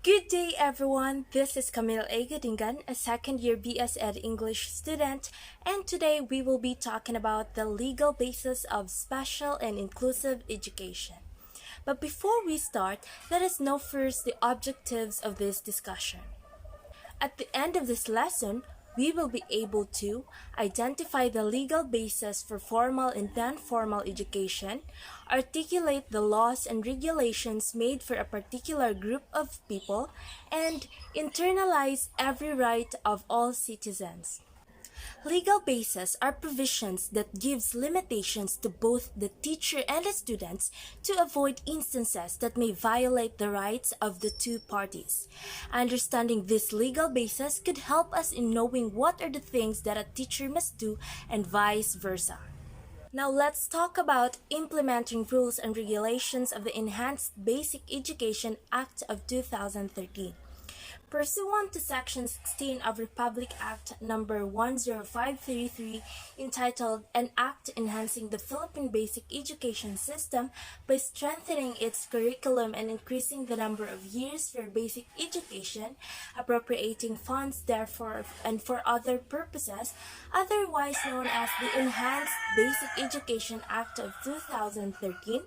Good day, everyone. This is Camille A. Gadingan, a second year BS Ed English student, and today we will be talking about the legal basis of special and inclusive education. But before we start, let us know first the objectives of this discussion. At the end of this lesson, we will be able to identify the legal basis for formal and non-formal education, articulate the laws and regulations made for a particular group of people, and internalize every right of all citizens. Legal bases are provisions that gives limitations to both the teacher and the students to avoid instances that may violate the rights of the two parties. Understanding this legal basis could help us in knowing what are the things that a teacher must do and vice versa. Now let's talk about implementing rules and regulations of the Enhanced Basic Education Act of 2013. Pursuant to Section 16 of Republic Act Number 10533, entitled An Act Enhancing the Philippine Basic Education System by Strengthening its Curriculum and Increasing the Number of Years for Basic Education, appropriating funds therefore and for other purposes, otherwise known as the Enhanced Basic Education Act of 2013,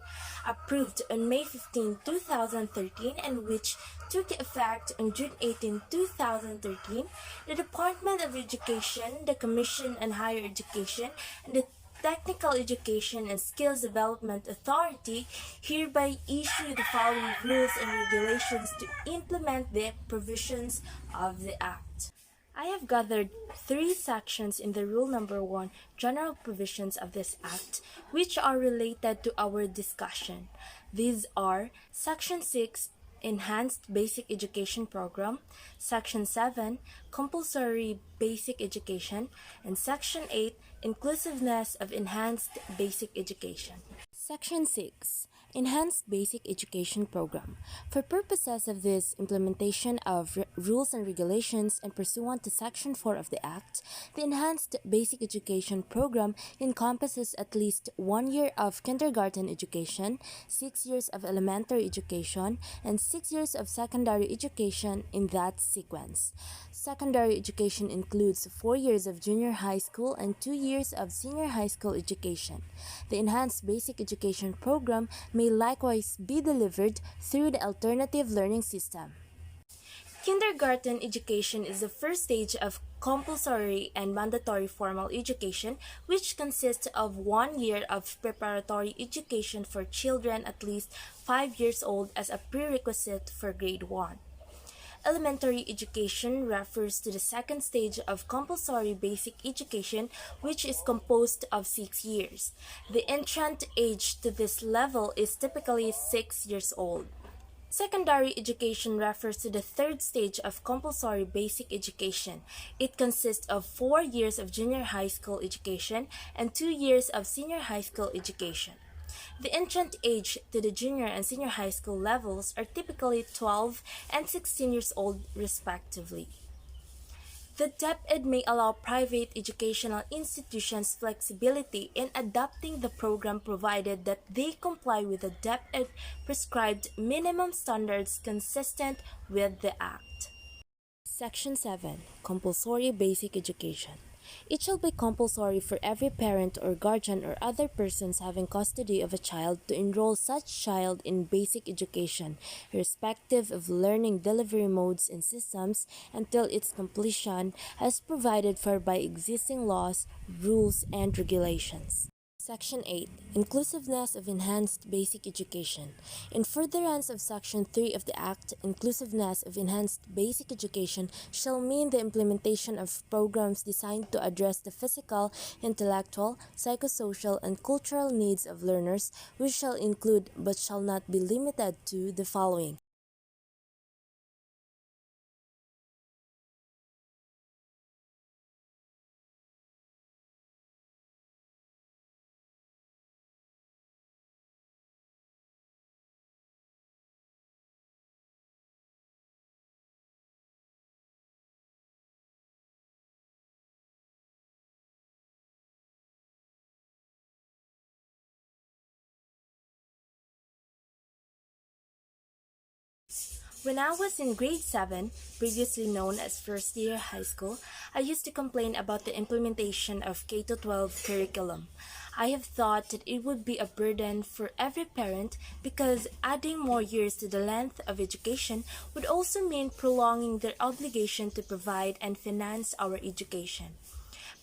approved on May 15, 2013, and which took effect on June 18, 2013, the Department of Education, the Commission on Higher Education, and the Technical Education and Skills Development Authority hereby issue the following rules and regulations to implement the provisions of the Act. I have gathered three sections in the Rule Number 1, General Provisions of this Act, which are related to our discussion. These are Section 6, Enhanced Basic Education Program, Section 7, Compulsory Basic Education, and Section 8, Inclusiveness of Enhanced Basic Education. Section 6, Enhanced Basic Education Program. For purposes of this implementation of rules and regulations and pursuant to Section 4 of the Act, the Enhanced Basic Education Program encompasses at least 1 year of kindergarten education, 6 years of elementary education, and 6 years of secondary education in that sequence. Secondary education includes 4 years of junior high school and 2 years of senior high school education. The Enhanced Basic Education Program may likewise be delivered through the alternative learning system. Kindergarten education is the first stage of compulsory and mandatory formal education, which consists of 1 year of preparatory education for children at least 5 years old as a prerequisite for grade 1. Elementary education refers to the second stage of compulsory basic education, which is composed of 6 years. The entrant age to this level is typically 6 years old. Secondary education refers to the third stage of compulsory basic education. It consists of 4 years of junior high school education and 2 years of senior high school education. The entrant age to the junior and senior high school levels are typically 12 and 16 years old respectively. The DepEd may allow private educational institutions flexibility in adopting the program provided that they comply with the DepEd prescribed minimum standards consistent with the Act. Section 7. Compulsory Basic Education. It shall be compulsory for every parent or guardian or other persons having custody of a child to enroll such child in basic education, irrespective of learning delivery modes and systems, until its completion as provided for by existing laws, rules, and regulations. Section 8. Inclusiveness of Enhanced Basic Education. In furtherance of Section 3 of the Act, inclusiveness of enhanced basic education shall mean the implementation of programs designed to address the physical, intellectual, psychosocial, and cultural needs of learners, which shall include but shall not be limited to the following: When I was in grade 7, previously known as first year high school, I used to complain about the implementation of K-12 curriculum. I have thought that it would be a burden for every parent because adding more years to the length of education would also mean prolonging their obligation to provide and finance our education.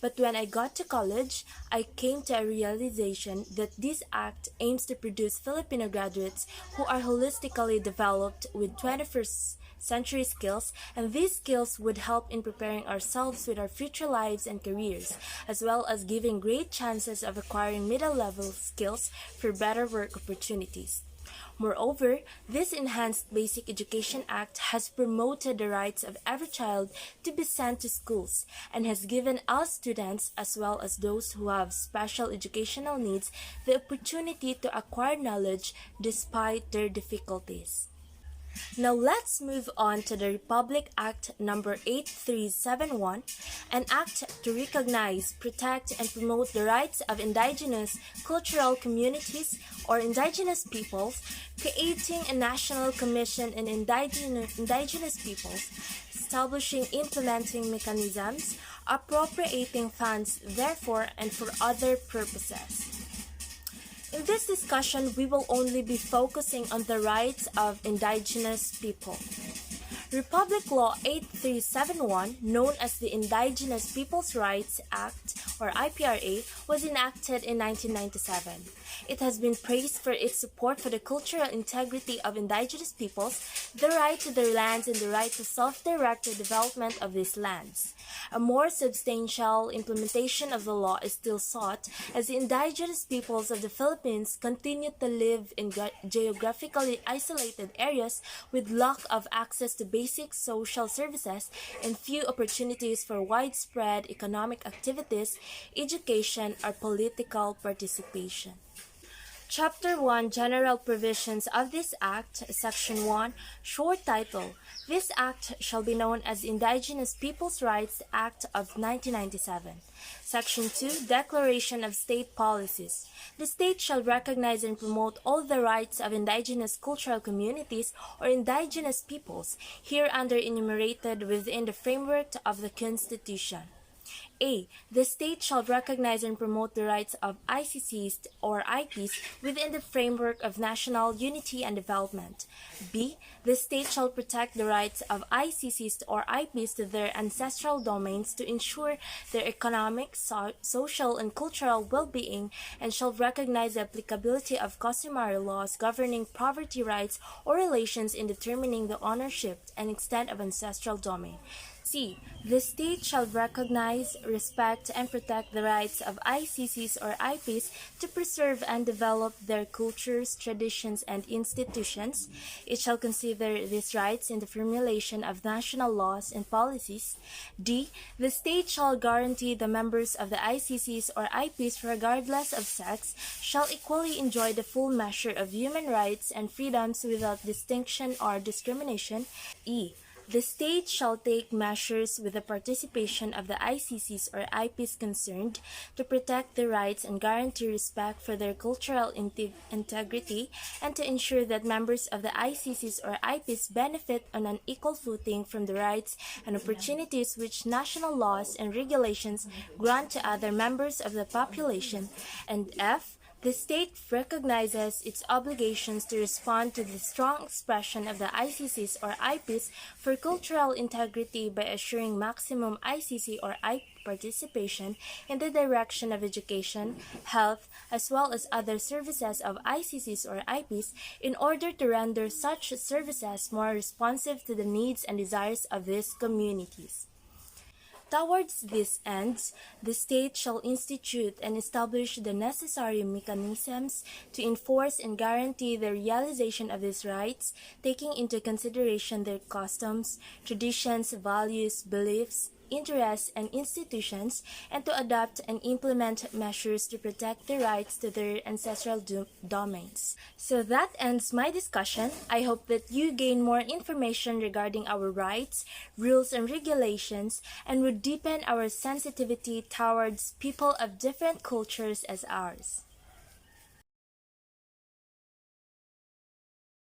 But when I got to college, I came to a realization that this act aims to produce Filipino graduates who are holistically developed with 21st century skills, and these skills would help in preparing ourselves with our future lives and careers, as well as giving great chances of acquiring middle-level skills for better work opportunities. Moreover, this enhanced Basic Education Act has promoted the rights of every child to be sent to schools and has given all students, as well as those who have special educational needs, the opportunity to acquire knowledge despite their difficulties. Now let's move on to the Republic Act number 8371, an act to recognize, protect, and promote the rights of indigenous cultural communities or indigenous peoples, creating a national commission in indigenous peoples, establishing implementing mechanisms, appropriating funds therefore and for other purposes. In this discussion, we will only be focusing on the rights of indigenous people. Republic Law 8371, known as the Indigenous Peoples' Rights Act or IPRA, was enacted in 1997. It has been praised for its support for the cultural integrity of indigenous peoples, the right to their lands, and the right to self-directed development of these lands. A more substantial implementation of the law is still sought as the indigenous peoples of the Philippines continue to live in geographically isolated areas with lack of access to basic social services and few opportunities for widespread economic activities, education, or political participation. Chapter 1 General Provisions of this Act, Section 1, Short Title. This Act shall be known as the Indigenous Peoples' Rights Act of 1997. Section 2 Declaration of State Policies. The state shall recognize and promote all the rights of indigenous cultural communities or indigenous peoples, hereunder enumerated within the framework of the Constitution. A. The state shall recognize and promote the rights of ICCs or IPs within the framework of national unity and development. B. The state shall protect the rights of ICCs or IPs to their ancestral domains to ensure their economic, social, and cultural well-being, and shall recognize the applicability of customary laws governing property rights or relations in determining the ownership and extent of ancestral domain. C. The state shall recognize, respect, and protect the rights of ICCs or IPs to preserve and develop their cultures, traditions, and institutions. It shall consider these rights in the formulation of national laws and policies. D. The state shall guarantee the members of the ICCs or IPs, regardless of sex, shall equally enjoy the full measure of human rights and freedoms without distinction or discrimination. E. The state shall take measures with the participation of the ICCs or IPs concerned to protect their rights and guarantee respect for their cultural integrity and to ensure that members of the ICCs or IPs benefit on an equal footing from the rights and opportunities which national laws and regulations grant to other members of the population. And F. The state recognizes its obligations to respond to the strong expression of the ICCs or IPs for cultural integrity by assuring maximum ICC or IP participation in the direction of education, health, as well as other services of ICCs or IPs in order to render such services more responsive to the needs and desires of these communities. Towards these ends, the state shall institute and establish the necessary mechanisms to enforce and guarantee the realization of these rights, taking into consideration their customs, traditions, values, beliefs, interests, and institutions, and to adopt and implement measures to protect their rights to their ancestral domains. So that ends my discussion. I hope that you gain more information regarding our rights, rules, and regulations, and would deepen our sensitivity towards people of different cultures as ours.